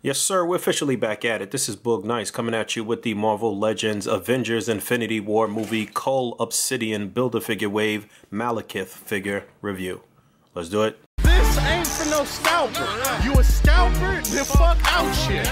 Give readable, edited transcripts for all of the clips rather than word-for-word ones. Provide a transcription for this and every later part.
Yes, sir, we're officially back at it. This is Boog Nice coming at you with the Marvel Legends Avengers Infinity War movie Cull Obsidian Build-A-Figure Wave Malekith figure review. Let's do it. This ain't for no scalper. You a scalper? Then fuck out shit.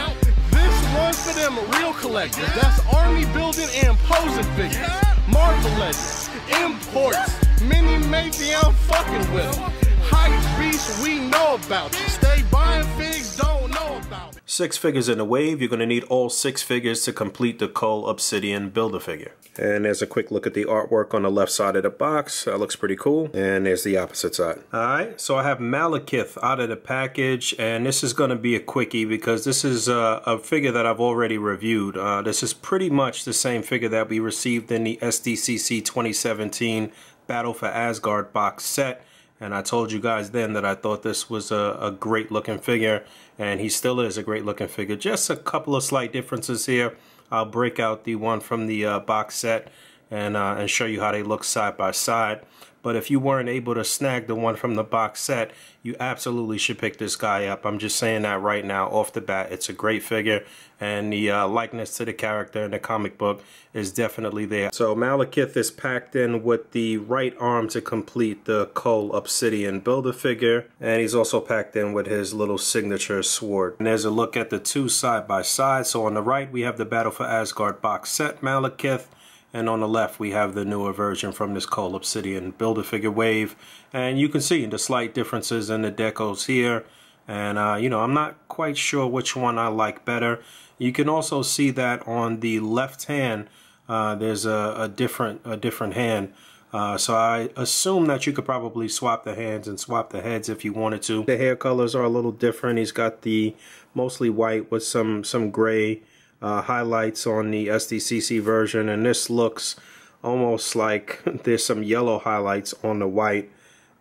This one for them real collectors. That's army building and posing figures. Marvel Legends, imports, mini mates, I'm fucking with them. Hype beast, we know about you. Stay buying figs, don't know about it. 6 figures in the wave. You're going to need all 6 figures to complete the Cull Obsidian Build-A-Figure. And there's a quick look at the artwork on the left side of the box. That looks pretty cool. And there's the opposite side. Alright, so I have Malekith out of the package. And this is going to be a quickie because this is a figure that I've already reviewed. This is pretty much the same figure that we received in the SDCC 2017 Battle for Asgard box set. And I told you guys then that I thought this was a great looking figure, and he still is a great looking figure. Just a couple of slight differences here. I'll break out the one from the box set and show you how they look side by side. But if you weren't able to snag the one from the box set, you absolutely should pick this guy up. I'm just saying that right now off the bat. It's a great figure, and the likeness to the character in the comic book is definitely there. So Malekith is packed in with the right arm to complete the Cull Obsidian Build-A-Figure, and he's also packed in with his little signature sword. And there's a look at the two side by side. So on the right we have the Battle for Asgard box set Malekith, and on the left we have the newer version from this Cull Obsidian Build-A-Figure wave. And you can see the slight differences in the decos here. And you know, I'm not quite sure which one I like better. You can also see that on the left hand there's a different hand. So I assume that you could probably swap the hands and swap the heads if you wanted to. The hair colors are a little different. He's got the mostly white with some gray highlights on the SDCC version, and this looks almost like there's some yellow highlights on the white.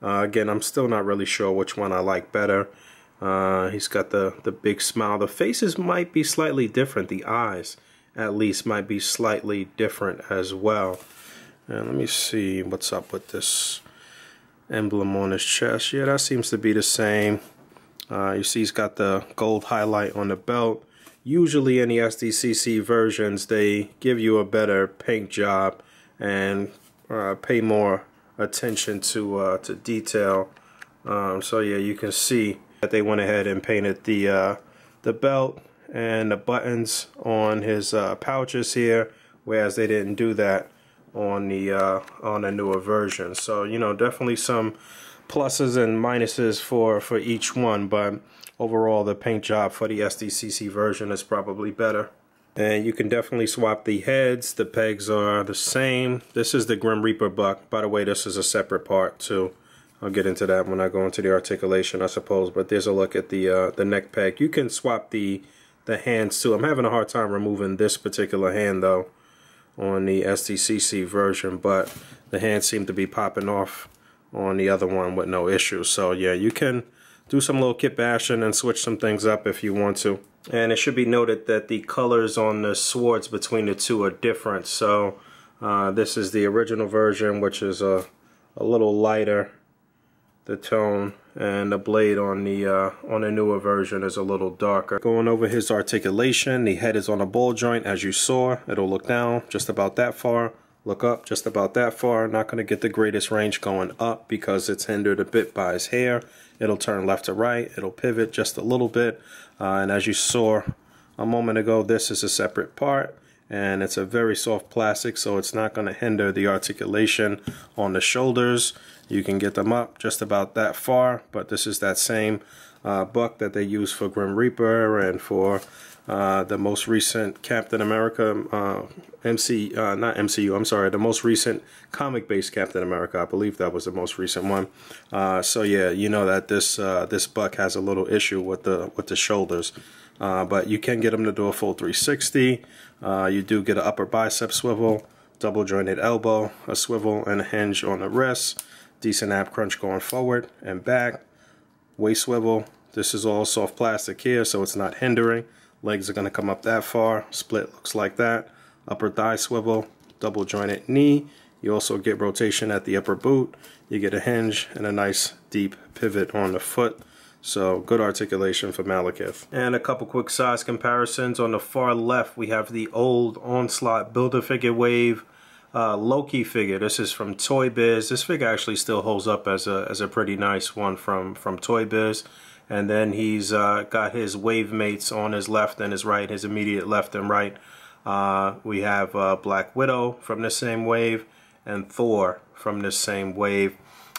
Again, I'm still not really sure which one I like better. He's got the big smile. The faces might be slightly different. The eyes, at least, might be slightly different as well. And let me see what's up with this emblem on his chest. Yeah, that seems to be the same. You see he's got the gold highlight on the belt. Usually in the SDCC versions, they give you a better paint job and pay more attention to detail. So yeah, you can see that they went ahead and painted the belt and the buttons on his pouches here, whereas they didn't do that on the newer version. So you know, definitely some pluses and minuses for each one, but overall the paint job for the SDCC version is probably better. And you can definitely swap the heads. The pegs are the same. This is the Grim Reaper buck. By the way, this is a separate part too. I'll get into that when I go into the articulation, I suppose. But there's a look at the neck peg. You can swap the hands too. I'm having a hard time removing this particular hand though on the SDCC version, but the hands seem to be popping off on the other one with no issue. So yeah, you can do some little kit bashing and switch some things up if you want to. And it should be noted that the colors on the swords between the two are different. So this is the original version, which is a little lighter, the tone, and the blade on the newer version is a little darker. Going over his articulation, the head is on a ball joint as you saw. It'll look down just about that far, look up just about that far. Not going to get the greatest range going up because it's hindered a bit by his hair. It'll turn left to right, it'll pivot just a little bit, and as you saw a moment ago, this is a separate part, and it's a very soft plastic, so it's not going to hinder the articulation on the shoulders. You can get them up just about that far, but this is that same buck that they use for Grim Reaper and for the most recent Captain America, not MCU, I'm sorry, the most recent comic-based Captain America. I believe that was the most recent one. So yeah, you know that this buck has a little issue with the shoulders, but you can get him to do a full 360. You do get an upper bicep swivel, double jointed elbow, a swivel, and a hinge on the wrist. Decent ab crunch going forward and back. Waist swivel. This is all soft plastic here, so it's not hindering. Legs are going to come up that far. Split looks like that. Upper thigh swivel, double jointed knee. You also get rotation at the upper boot. You get a hinge and a nice deep pivot on the foot. So good articulation for Malekith. And a couple quick size comparisons. On the far left, we have the old Onslaught Build-A-Figure Wave Loki figure. This is from Toy Biz. This figure actually still holds up as a pretty nice one from Toy Biz. And then he's got his wave mates on his left and his right, his immediate left and right. We have Black Widow from the same wave and Thor from the same wave.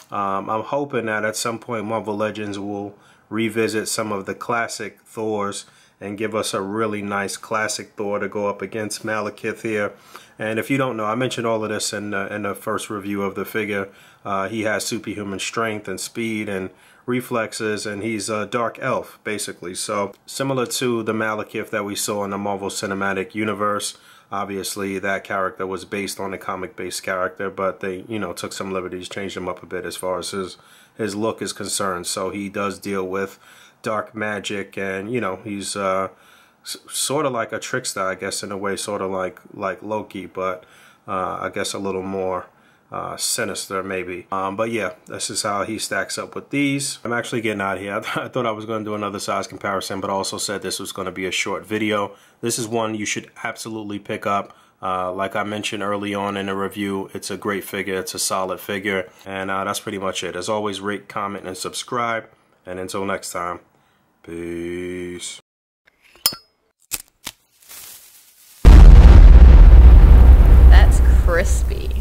I'm hoping that at some point Marvel Legends will revisit some of the classic Thors and give us a really nice classic Thor to go up against Malekith here. And if you don't know, I mentioned all of this in the first review of the figure. He has superhuman strength and speed and reflexes, and he's a dark elf basically. So similar to the Malekith that we saw in the Marvel Cinematic Universe. Obviously that character was based on a comic-based character, but they, you know, took some liberties, changed him up a bit as far as his look is concerned. So he does deal with dark magic, and you know, he's sort of like a trickster, I guess, in a way, sort of like Loki, but I guess a little more sinister maybe. But yeah, this is how he stacks up with these. I'm actually getting out of here. I thought I was going to do another size comparison, but I also said this was going to be a short video. This is one you should absolutely pick up. Like I mentioned early on in the review, it's a great figure. It's a solid figure. And that's pretty much it. As always, rate, comment, and subscribe. And until next time, peace. That's crispy.